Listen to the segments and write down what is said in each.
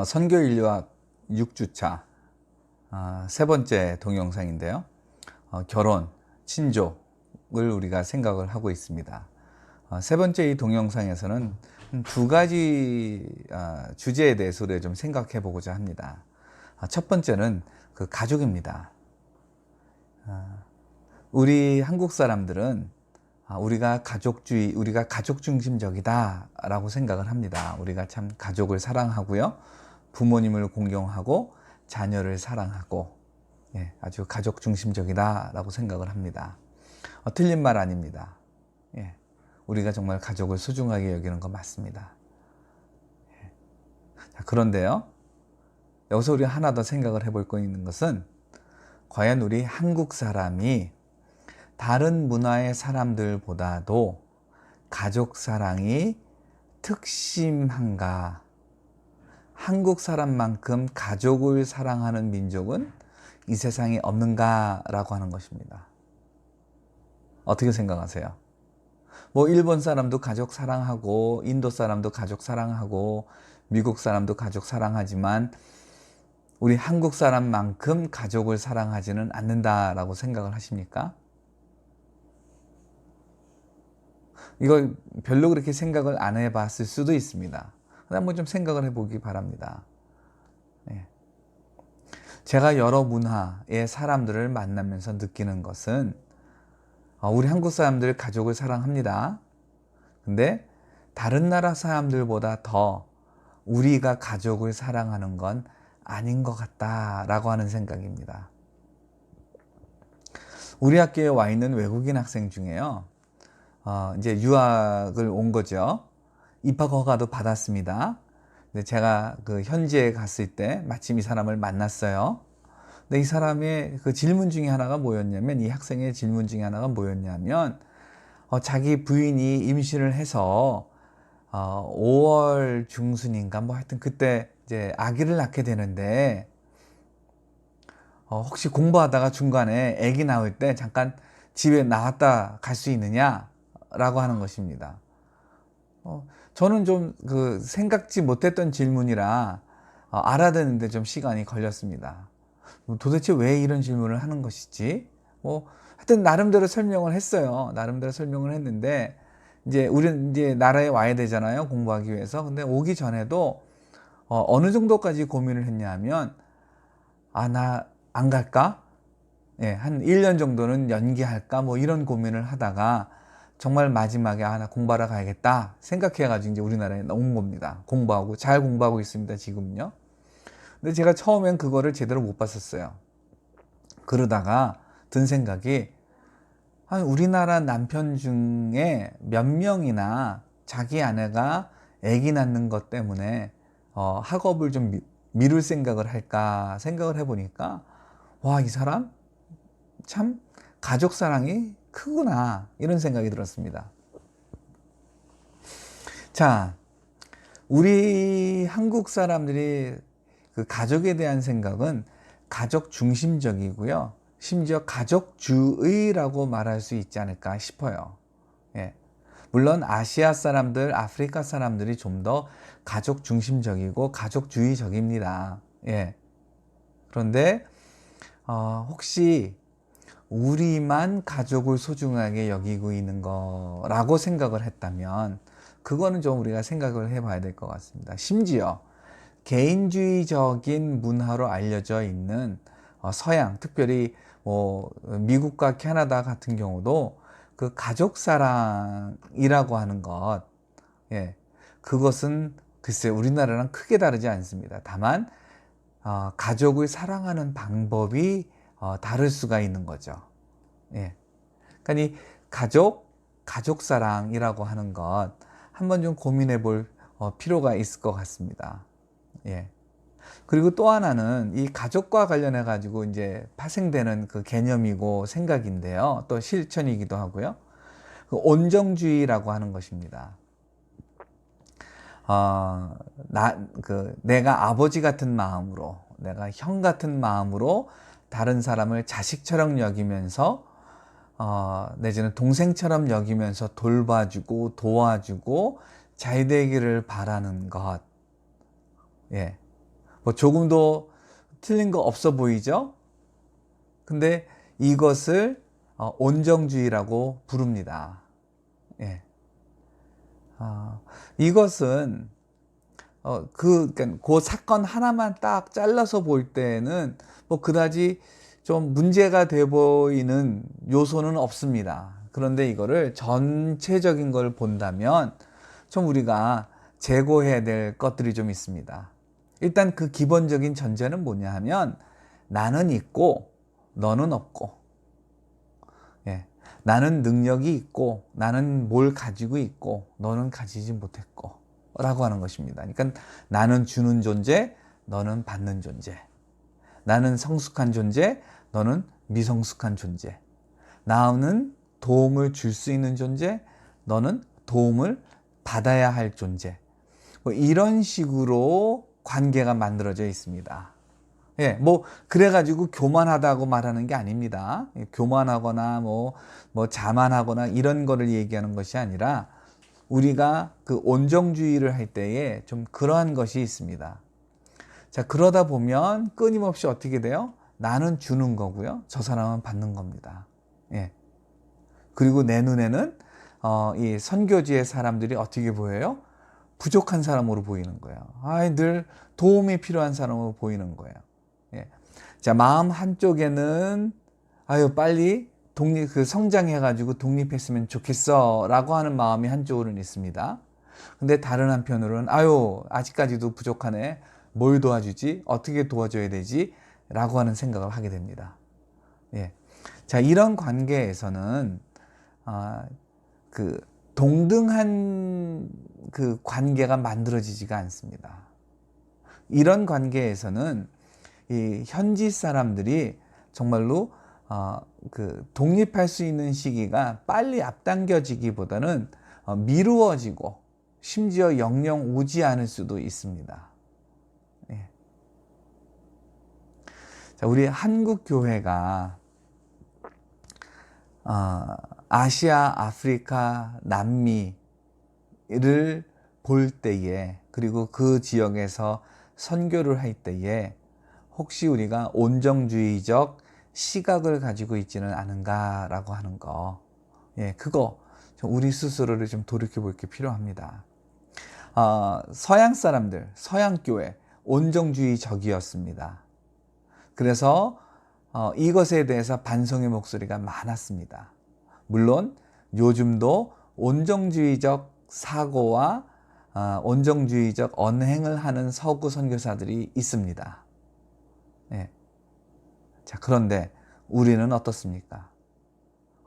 선교인류학 6주차 세 번째 동영상인데요. 결혼, 친족을 우리가 생각을 하고 있습니다. 세 번째 이 동영상에서는 두 가지 주제에 대해서 우리가 좀 생각해 보고자 합니다. 첫 번째는 그 가족입니다. 우리 한국 사람들은 우리가 가족주의, 우리가 가족 중심적이다 라고 생각을 합니다. 우리가 참 가족을 사랑하고요, 부모님을 공경하고 자녀를 사랑하고, 아주 가족 중심적이다 라고 생각을 합니다. 틀린 말 아닙니다. 우리가 정말 가족을 소중하게 여기는 거 맞습니다. 그런데요, 여기서 우리 하나 더 생각을 해볼 거 있는 것은, 과연 우리 한국 사람이 다른 문화의 사람들보다도 가족 사랑이 특심한가? 한국 사람만큼 가족을 사랑하는 민족은 이 세상에 없는가? 라고 하는 것입니다. 어떻게 생각하세요? 일본 사람도 가족 사랑하고, 인도 사람도 가족 사랑하고, 미국 사람도 가족 사랑하지만 우리 한국 사람만큼 가족을 사랑하지는 않는다라고 생각을 하십니까? 이걸 별로 그렇게 생각을 안 해봤을 수도 있습니다. 한번 좀 생각을 해보기 바랍니다. 제가 여러 문화의 사람들을 만나면서 느끼는 것은, 우리 한국 사람들 가족을 사랑합니다. 근데 다른 나라 사람들보다 더 우리가 가족을 사랑하는 건 아닌 것 같다라고 하는 생각입니다. 우리 학교에 와 있는 외국인 학생 중에요, 이제 유학을 온 거죠. 입학 허가도 받았습니다. 근데 제가 그 현지에 갔을 때 마침 이 사람을 만났어요. 근데 이 사람의 그 질문 중에 하나가 뭐였냐면, 이 학생의 질문 중에 하나가 뭐였냐면, 자기 부인이 임신을 해서 5월 중순인가 하여튼 그때 이제 아기를 낳게 되는데, 혹시 공부하다가 중간에 아기 나올 때 잠깐 집에 나왔다 갈 수 있느냐? 라고 하는 것입니다. 저는 좀 생각지 못했던 질문이라 알아듣는데 좀 시간이 걸렸습니다. 도대체 왜 이런 질문을 하는 것이지? 하여튼 나름대로 설명을 했어요. 나름대로 설명을 했는데, 우리는 이제 나라에 와야 되잖아요, 공부하기 위해서. 근데 오기 전에도 어느 정도까지 고민을 했냐 하면, 나 안 갈까? 한 1년 정도는 연기할까? 이런 고민을 하다가 정말 마지막에 나 공부하러 가야겠다 생각해가지고 이제 우리나라에 온 겁니다. 잘 공부하고 있습니다, 지금요. 근데 제가 처음엔 그거를 제대로 못 봤었어요. 그러다가 든 생각이, 우리나라 남편 중에 몇 명이나 자기 아내가 아기 낳는 것 때문에 학업을 좀 미룰 생각을 할까 생각을 해보니까, 이 사람 참 가족 사랑이 크구나, 이런 생각이 들었습니다. 자, 우리 한국 사람들이 그 가족에 대한 생각은 가족 중심적이고요, 심지어 가족주의라고 말할 수 있지 않을까 싶어요. 물론 아시아 사람들, 아프리카 사람들이 좀 더 가족 중심적이고 가족주의적입니다. 그런데 혹시 우리만 가족을 소중하게 여기고 있는 거라고 생각을 했다면, 그거는 좀 우리가 생각을 해봐야 될 것 같습니다. 심지어 개인주의적인 문화로 알려져 있는 서양, 특별히 미국과 캐나다 같은 경우도 그 가족 사랑이라고 하는 것, 그것은 글쎄 우리나라랑 크게 다르지 않습니다. 다만 가족을 사랑하는 방법이 다를 수가 있는 거죠. 그러니까 이 가족 사랑이라고 하는 것 한번 좀 고민해 볼 필요가 있을 것 같습니다. 그리고 또 하나는 이 가족과 관련해 가지고 이제 파생되는 그 개념이고 생각인데요, 또 실천이기도 하고요, 그 온정주의라고 하는 것입니다. 내가 아버지 같은 마음으로, 내가 형 같은 마음으로 다른 사람을 자식처럼 여기면서, 내지는 동생처럼 여기면서 돌봐주고 도와주고 잘 되기를 바라는 것. 뭐 조금도 틀린 거 없어 보이죠? 근데 이것을 온정주의라고 부릅니다. 예. 이것은 그러니까 그 사건 하나만 딱 잘라서 볼 때는 뭐 그다지 좀 문제가 돼 보이는 요소는 없습니다. 그런데 이거를 전체적인 걸 본다면 좀 우리가 재고해야 될 것들이 좀 있습니다. 일단 그 기본적인 전제는 뭐냐 하면 나는 있고 너는 없고, 예. 나는 능력이 있고 나는 뭘 가지고 있고 너는 가지지 못했고 라고 하는 것입니다. 그러니까 나는 주는 존재, 너는 받는 존재. 나는 성숙한 존재, 너는 미성숙한 존재. 나는 도움을 줄 수 있는 존재, 너는 도움을 받아야 할 존재. 뭐 이런 식으로 관계가 만들어져 있습니다. 예, 뭐 그래가지고 교만하다고 말하는 게 아닙니다. 교만하거나 뭐 자만하거나 이런 거를 얘기하는 것이 아니라 우리가 그 온정주의를 할 때에 좀 그러한 것이 있습니다. 자, 그러다 보면 끊임없이 어떻게 돼요? 나는 주는 거고요. 저 사람은 받는 겁니다. 예. 그리고 내 눈에는 이 선교지의 사람들이 어떻게 보여요? 부족한 사람으로 보이는 거예요. 늘 도움이 필요한 사람으로 보이는 거예요. 예. 자, 마음 한쪽에는 빨리 성장해가지고 독립했으면 좋겠어 라고 하는 마음이 한쪽으로는 있습니다. 근데 다른 한편으로는 아직까지도 부족하네. 뭘 도와주지? 어떻게 도와줘야 되지? 라고 하는 생각을 하게 됩니다. 예. 자, 이런 관계에서는 그 동등한 그 관계가 만들어지지가 않습니다. 이런 관계에서는 이 현지 사람들이 정말로 그 독립할 수 있는 시기가 빨리 앞당겨지기보다는 미루어지고 심지어 영영 오지 않을 수도 있습니다. 예. 자, 우리 한국 교회가 아시아, 아프리카, 남미를 볼 때에, 그리고 그 지역에서 선교를 할 때에 혹시 우리가 온정주의적 시각을 가지고 있지는 않은가라고 하는 거, 예, 그거 우리 스스로를 좀 돌이켜 볼 게 필요합니다. 서양 사람들, 서양 교회 온정주의적이었습니다. 그래서 이것에 대해서 반성의 목소리가 많았습니다. 물론 요즘도 온정주의적 사고와 온정주의적 언행을 하는 서구 선교사들이 있습니다. 예. 자, 그런데 우리는 어떻습니까?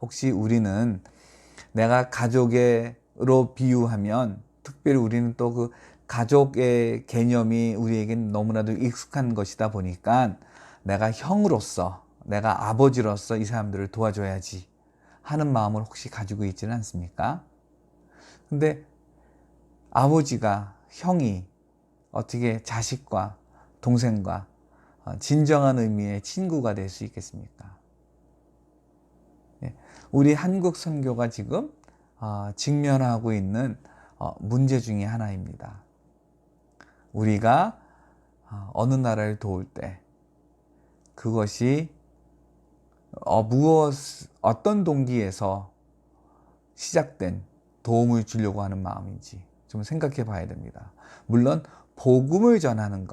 혹시 우리는 내가 가족으로 비유하면, 특별히 우리는 또 그 가족의 개념이 우리에겐 너무나도 익숙한 것이다 보니까 내가 형으로서, 내가 아버지로서 이 사람들을 도와줘야지 하는 마음을 혹시 가지고 있지는 않습니까? 근데 아버지가, 형이 어떻게 자식과 동생과 진정한 의미의 친구가 될 수 있겠습니까? 우리 한국 선교가 지금 직면하고 있는 문제 중에 하나입니다. 우리가 어느 나라를 도울 때 그것이 어떤 동기에서 시작된 도움을 주려고 하는 마음인지 좀 생각해 봐야 됩니다. 물론 복음을 전하는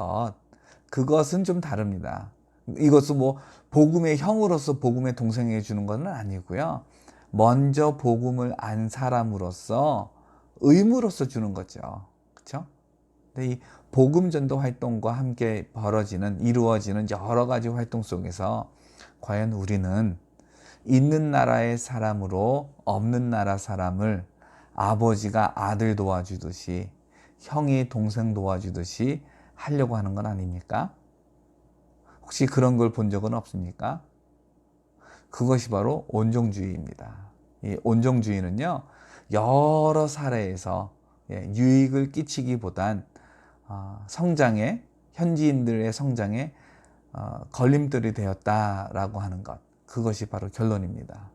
그것은 좀 다릅니다. 이것은 뭐 복음의 형으로서 복음의 동생에게 주는 것은 아니고요. 먼저 복음을 안 사람으로서 의무로서 주는 거죠. 그렇죠? 근데 이 복음 전도 활동과 함께 이루어지는 여러 가지 활동 속에서 과연 우리는 있는 나라의 사람으로 없는 나라 사람을 아버지가 아들 도와주듯이, 형이 동생 도와주듯이 하려고 하는 건 아닙니까? 혹시 그런 걸 본 적은 없습니까? 그것이 바로 온정주의입니다. 이 온정주의는요, 여러 사례에서 유익을 끼치기보단 현지인들의 성장에 걸림돌이 되었다라고 하는 것, 그것이 바로 결론입니다.